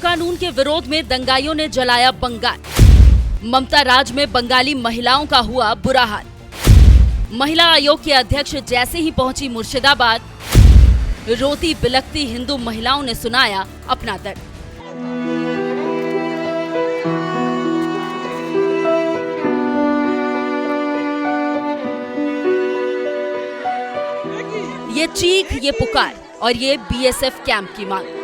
कानून के विरोध में दंगाइयों ने जलाया बंगाल। ममता राज में बंगाली महिलाओं का हुआ बुरा हाल। महिला आयोग के अध्यक्ष जैसे ही पहुंची मुर्शिदाबाद, रोती बिलखती हिंदू महिलाओं ने सुनाया अपना दर्द। ये चीख, ये पुकार और ये बीएसएफ कैंप की मांग।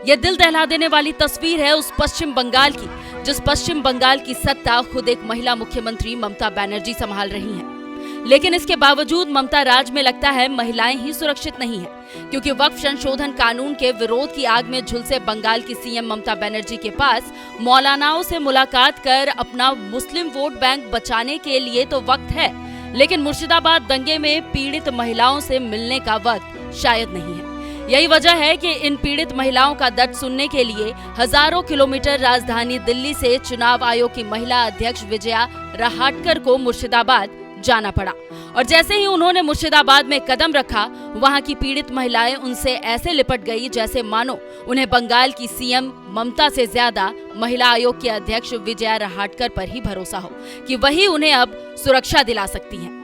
ये दिल दहला देने वाली तस्वीर है उस पश्चिम बंगाल की, जिस पश्चिम बंगाल की सत्ता खुद एक महिला मुख्यमंत्री ममता बनर्जी संभाल रही हैं। लेकिन इसके बावजूद ममता राज में लगता है महिलाएं ही सुरक्षित नहीं हैं, क्योंकि वक्फ संशोधन कानून के विरोध की आग में झुलसे बंगाल की सीएम ममता बनर्जी के पास मौलानाओं से मुलाकात कर अपना मुस्लिम वोट बैंक बचाने के लिए तो वक्त है, लेकिन मुर्शिदाबाद दंगे में पीड़ित महिलाओं से मिलने का वक्त शायद नहीं है। यही वजह है कि इन पीड़ित महिलाओं का दर्द सुनने के लिए हजारों किलोमीटर राजधानी दिल्ली से चुनाव आयोग की महिला अध्यक्ष विजया रहाटकर को मुर्शिदाबाद जाना पड़ा। और जैसे ही उन्होंने मुर्शिदाबाद में कदम रखा, वहां की पीड़ित महिलाएं उनसे ऐसे लिपट गई जैसे मानो उन्हें बंगाल की सीएम ममता से ज्यादा महिला आयोग के अध्यक्ष विजया रहाटकर पर ही भरोसा हो कि वही उन्हें अब सुरक्षा दिला सकती हैं।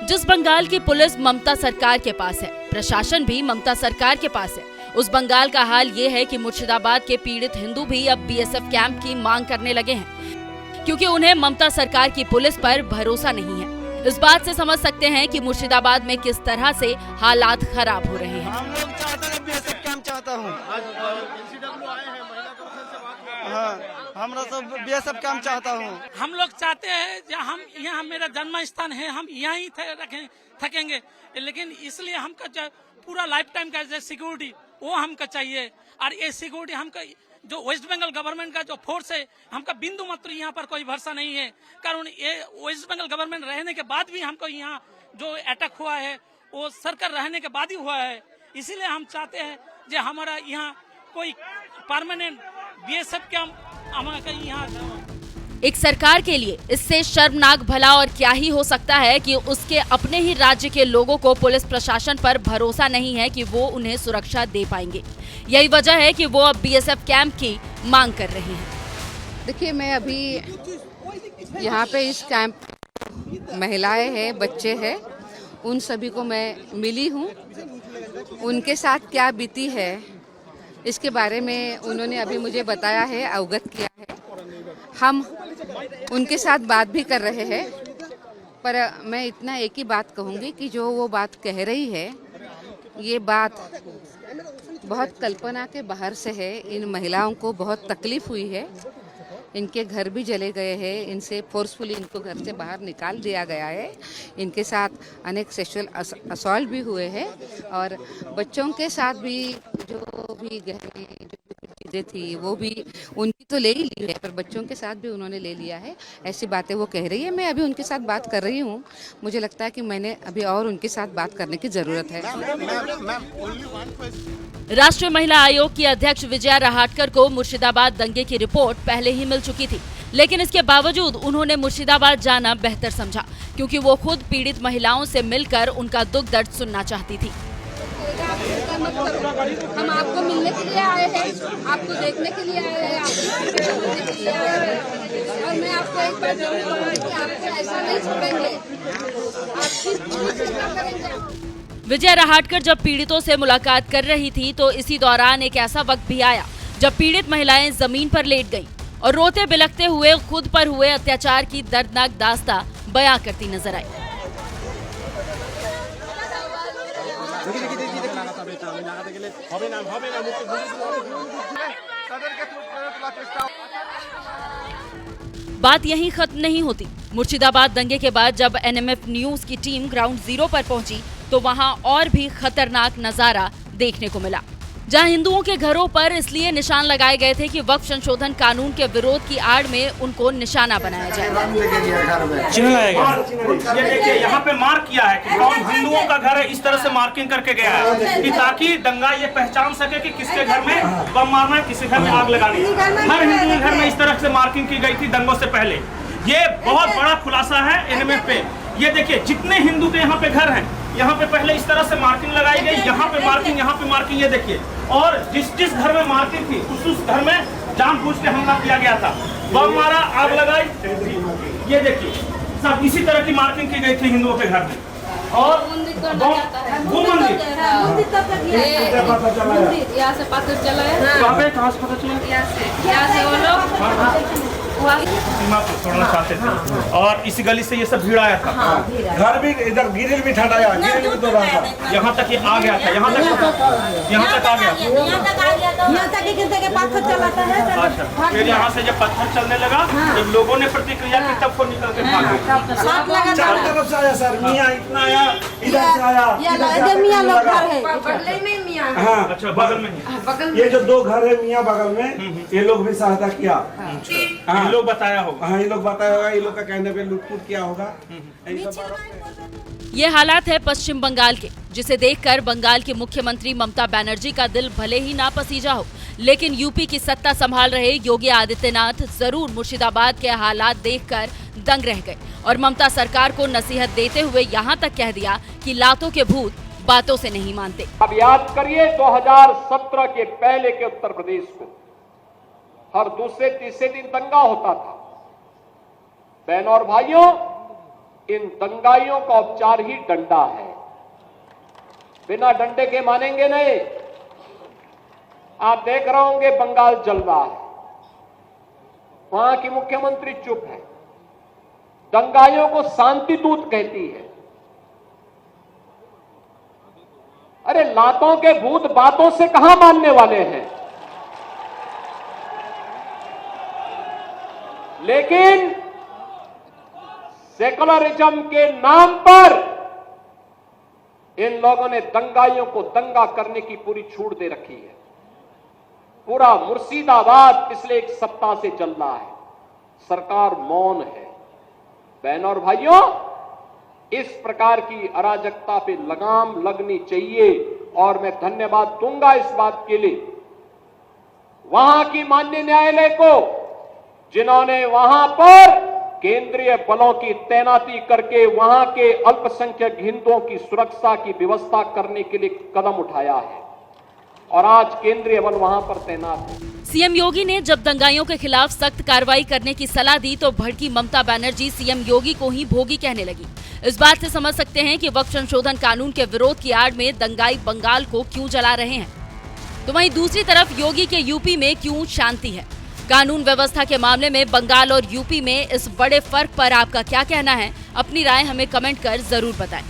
जिस बंगाल की पुलिस ममता सरकार के पास है, प्रशासन भी ममता सरकार के पास है, उस बंगाल का हाल ये है कि मुर्शिदाबाद के पीड़ित हिंदू भी अब बीएसएफ कैंप की मांग करने लगे हैं, क्योंकि उन्हें ममता सरकार की पुलिस पर भरोसा नहीं है। इस बात से समझ सकते हैं कि मुर्शिदाबाद में किस तरह से हालात खराब हो रहे हैं। हम लोग चाहते हैं बीएसएफ कैंप चाहता हूँ। हाँ, हमरा सब बीएसएफ कैंप चाहता हूँ। हम लोग चाहते हैं हम यहाँ मेरा जन्म स्थान है, हम यहाँ ही थकेंगे, लेकिन इसलिए हमको पूरा लाइफ टाइम का जो सिक्योरिटी वो हमको चाहिए। और ये सिक्योरिटी हमको जो वेस्ट बंगाल गवर्नमेंट का जो फोर्स है, हमका बिंदु मात्र यहाँ पर कोई भरोसा नहीं है, कारण ये वेस्ट बंगाल गवर्नमेंट रहने के बाद भी हमको यहाँ जो अटैक हुआ है वो सरकार रहने के बाद ही हुआ है। इसीलिए हम चाहते हैं जो हमारा यहाँ कोई परमानेंट बीएसएफ कैंप हमारे यहाँ। एक सरकार के लिए इससे शर्मनाक भला और क्या ही हो सकता है कि उसके अपने ही राज्य के लोगों को पुलिस प्रशासन पर भरोसा नहीं है कि वो उन्हें सुरक्षा दे पाएंगे। यही वजह है कि वो अब बीएसएफ कैंप की मांग कर रहे हैं। देखिए, मैं अभी यहाँ पे इस कैंप महिलाएं हैं, बच्चे हैं, उन सभी को मैं मिली हूँ। उनके साथ क्या बीती है इसके बारे में उन्होंने अभी मुझे बताया है, अवगत किया है। हम उनके साथ बात भी कर रहे हैं, पर मैं इतना एक ही बात कहूँगी कि जो वो बात कह रही है, ये बात बहुत कल्पना के बाहर से है। इन महिलाओं को बहुत तकलीफ हुई है, इनके घर भी जले गए हैं, इनसे फोर्सफुली इनको घर से बाहर निकाल दिया गया है, इनके साथ अनेक सेक्सुअल असॉल्ट भी हुए हैं, और बच्चों के साथ भी जो भी गहरी चीज़ें थी वो भी उनकी तो ले ही ली है, पर बच्चों के साथ भी उन्होंने ले लिया है। ऐसी बातें वो कह रही है। मैं अभी उनके साथ बात कर रही हूँ। मुझे लगता है कि मैंने अभी और उनके साथ बात करने की ज़रूरत है। राष्ट्रीय महिला आयोग की अध्यक्ष विजया रहाटकर को मुर्शिदाबाद दंगे की रिपोर्ट पहले ही मिल चुकी थी, लेकिन इसके बावजूद उन्होंने मुर्शिदाबाद जाना बेहतर समझा, क्योंकि वो खुद पीड़ित महिलाओं से मिलकर उनका दुख दर्द सुनना चाहती थी। हम आपको मिलने के लिए आए हैं, आपको देखने के लिए आए हैं, और मैं आपको एक बार जरूर कहूँगी कि आपको ऐसा नहीं छोड़ेंगे। विजया रहाटकर जब पीड़ितों से मुलाकात कर रही थी, तो इसी दौरान एक ऐसा वक्त भी आया जब पीड़ित महिलाएं जमीन पर लेट गईं और रोते बिलखते हुए खुद पर हुए अत्याचार की दर्दनाक दास्तां बयां करती नजर आई। बात यहीं खत्म नहीं होती। मुर्शिदाबाद दंगे के बाद जब एनएमएफ न्यूज की टीम ग्राउंड जीरो पर पहुंची, तो वहां और भी खतरनाक नजारा देखने को मिला। जहां हिंदुओं के घरों पर इसलिए निशान लगाए गए थे कि वक्फ संशोधन कानून के विरोध की आड़ में उनको निशाना बनाया जाए। ये देखिए यहाँ पे मार्क किया है कि कौन हिंदुओं का घर है, इस तरह से मार्किंग करके गया है कि ताकि दंगा ये पहचान सके कि किसके घर में बम मारना है, किसी घर में आग लगानी है। हर हिंदू के घर में इस तरह से मार्किंग की गई थी दंगों से पहले। ये बहुत बड़ा खुलासा है एनएमएफ पे। ये देखिए जितने हिंदू के यहाँ पे घर हैं, यहाँ पे पहले इस तरह से मार्किंग लगाई गई, यहाँ पे मार्किंग, यहाँ पे मार्किंग, ये देखिए। और जिस घर में मार्किंग थी उस घर में जानबूझ के हमला किया गया था, बम मारा, आग लगाई। ये देखिए सब इसी तरह की मार्किंग की गई थी हिंदुओं के घर में। और वो मंदिर यहाँ से पता चला है, कहाँ से पता चला? यहाँ से वो लोग सीमा को छोड़ना चाहते थे और इसी गली से ये सब भीड़ आया था। घर भी इधर गिरिल भी ठंडाया, गिरिल भी तोड़ा था, यहाँ तक ये आ गया था, यहाँ तक आ गया था। यहाँ तक के पत्थर चलाता है। अच्छा, फिर यहाँ से जब पत्थर चलने लगा, जब लोगों ने प्रतिक्रिया की तब वो निकल के भाग गए। चार तरफ से आया सर, मियाँ इतना आया, इधर से आया, मियाँ लोग घर है। हाँ अच्छा, बगल में ये जो दो घर है मियाँ बगल में, ये लोग भी सहायता किया। हाँ, ये लोग बताया होगा। हाँ, ये लोग बताया होगा, ये लोग का कहने पे लूटपूट किया होगा। ये हालात है पश्चिम बंगाल के, जिसे देखकर बंगाल की मुख्यमंत्री ममता बनर्जी का दिल भले ही नापसीजा हो, लेकिन यूपी की सत्ता संभाल रहे योगी आदित्यनाथ जरूर मुर्शिदाबाद के हालात देखकर दंग रह गए और ममता सरकार को नसीहत देते हुए यहाँ तक कह दिया कि लातों के भूत बातों से नहीं मानते। अब याद करिए 2017 के पहले के उत्तर प्रदेश को हर दूसरे तीसरे दिन दंगा होता था। बहनों और भाइयों, इन दंगाइयों का उपचार ही डंडा है। बिना डंडे के मानेंगे नहीं। आप देख रहे होंगे बंगाल जल रहा है, वहां की मुख्यमंत्री चुप है, दंगाइयों को शांति दूत कहती है। अरे लातों के भूत बातों से कहां मानने वाले हैं। लेकिन सेकुलरिज्म के नाम पर इन लोगों ने दंगाइयों को दंगा करने की पूरी छूट दे रखी है। पूरा मुर्शिदाबाद पिछले एक सप्ताह से चल रहा है, सरकार मौन है। बहनों और भाइयों, इस प्रकार की अराजकता पे लगाम लगनी चाहिए और मैं धन्यवाद दूंगा इस बात के लिए वहां की माननीय न्यायालय को, जिन्होंने वहां पर केंद्रीय बलों की तैनाती करके वहां के अल्पसंख्यक हिंदुओं की सुरक्षा की व्यवस्था करने के लिए कदम उठाया है और आज केंद्रीय बल वहां पर तैनात है। सीएम योगी ने जब दंगाइयों के खिलाफ सख्त कार्रवाई करने की सलाह दी तो भड़की ममता बनर्जी सीएम योगी को ही भोगी कहने लगी। इस बात से समझ सकते हैं कि वक्फ संशोधन कानून के विरोध की आड़ में दंगाई बंगाल को क्यों जला रहे हैं। तो वहीं दूसरी तरफ योगी के यूपी में क्यों शांति है। कानून व्यवस्था के मामले में बंगाल और यूपी में इस बड़े फर्क पर आपका क्या कहना है? अपनी राय हमें कमेंट कर जरूर बताएं।